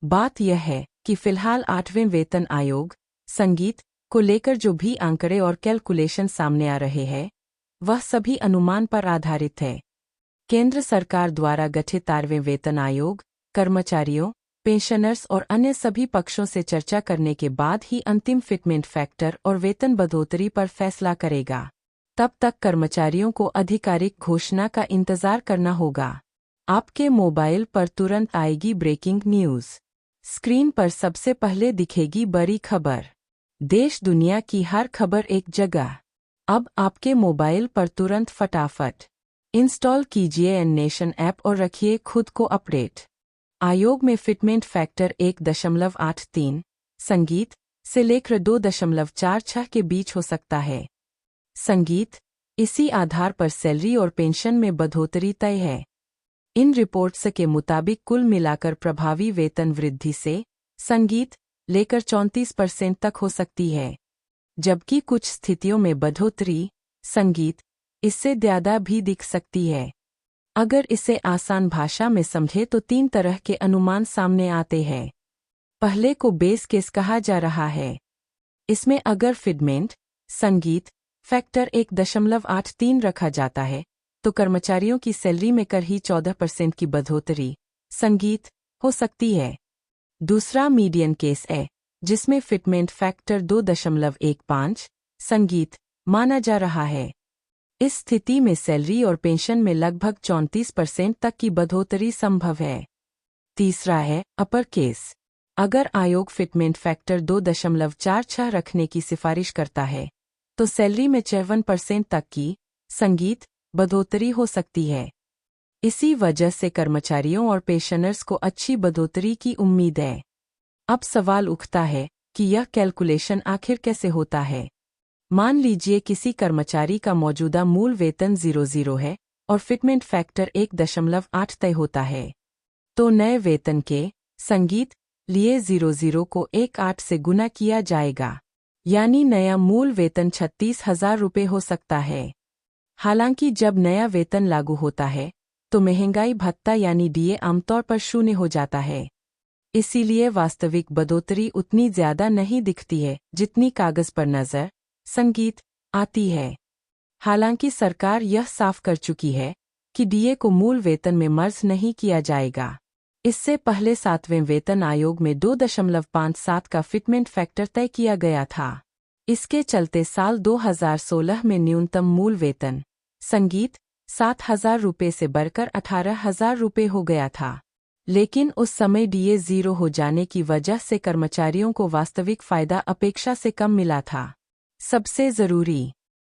बात यह है कि फिलहाल 8वें वेतन आयोग संगीत को लेकर जो भी आंकड़े और कैलकुलेशन सामने आ रहे हैं वह सभी अनुमान पर आधारित है। केंद्र सरकार द्वारा गठित 8वें वेतन आयोग कर्मचारियों, पेंशनर्स और अन्य सभी पक्षों से चर्चा करने के बाद ही अंतिम फिटमेंट फैक्टर और वेतन बढ़ोतरी पर फैसला करेगा। तब तक कर्मचारियों को आधिकारिक घोषणा का इंतजार करना होगा। आपके मोबाइल पर तुरंत आएगी ब्रेकिंग न्यूज़। स्क्रीन पर सबसे पहले दिखेगी बड़ी खबर। देश दुनिया की हर खबर एक जगह। अब आपके मोबाइल पर तुरंत फटाफट इंस्टॉल कीजिए एन नेशन ऐप और रखिए खुद को अपडेट। आयोग में फिटमेंट फैक्टर 1.83 संगीत से लेकर 2.46 के बीच हो सकता है। संगीत इसी आधार पर सैलरी और पेंशन में बढ़ोतरी तय है। इन रिपोर्ट्स के मुताबिक कुल मिलाकर प्रभावी वेतन वृद्धि से संगीत लेकर 34% तक हो सकती है, जबकि कुछ स्थितियों में बढ़ोतरी संगीत इससे ज़्यादा भी दिख सकती है। अगर इसे आसान भाषा में समझे तो 3 तरह के अनुमान सामने आते हैं। पहले को बेस केस कहा जा रहा है। इसमें अगर फिटमेंट संगीत फैक्टर 1.83 रखा जाता है तो कर्मचारियों की सैलरी में कर ही 14% की बढ़ोतरी संगीत हो सकती है। दूसरा मीडियन केस है, जिसमें फिटमेंट फैक्टर 2.15 संगीत माना जा रहा है। इस स्थिति में सैलरी और पेंशन में लगभग 34% तक की बढ़ोतरी संभव है। तीसरा है अपर केस। अगर आयोग फिटमेंट फैक्टर 2.46 रखने की सिफारिश करता है तो सैलरी में 54% तक की संगीत बढ़ोतरी हो सकती है। इसी वजह से कर्मचारियों और पेंशनर्स को अच्छी बढ़ोतरी की उम्मीद है। अब सवाल उठता है कि यह कैलकुलेशन आखिर कैसे होता है। मान लीजिए किसी कर्मचारी का मौजूदा मूल वेतन 00 है और फिटमेंट फैक्टर 1.8 तय होता है, तो नए वेतन के संगीत लिए 00 को 18 से गुना किया जाएगा, यानी नया मूल वेतन 36,000 रुपये हो सकता है। हालांकि जब नया वेतन लागू होता है तो महंगाई भत्ता यानी डीए आमतौर पर 0 हो जाता है। इसीलिए वास्तविक बढ़ोतरी उतनी ज़्यादा नहीं दिखती है जितनी कागज़ पर नज़र संगीत आती है। हालांकि सरकार यह साफ कर चुकी है कि डीए को मूल वेतन में मर्ज नहीं किया जाएगा। इससे पहले 7वें वेतन आयोग में 2.57 का फिटमेंट फैक्टर तय किया गया था। इसके चलते साल 2016 में न्यूनतम मूल वेतन संगीत 7,000 रुपये से बढ़कर 18,000 रुपये हो गया था। लेकिन उस समय डीए 0 हो जाने की वजह से कर्मचारियों को वास्तविक फ़ायदा अपेक्षा से कम मिला था। सबसे ज़रूरी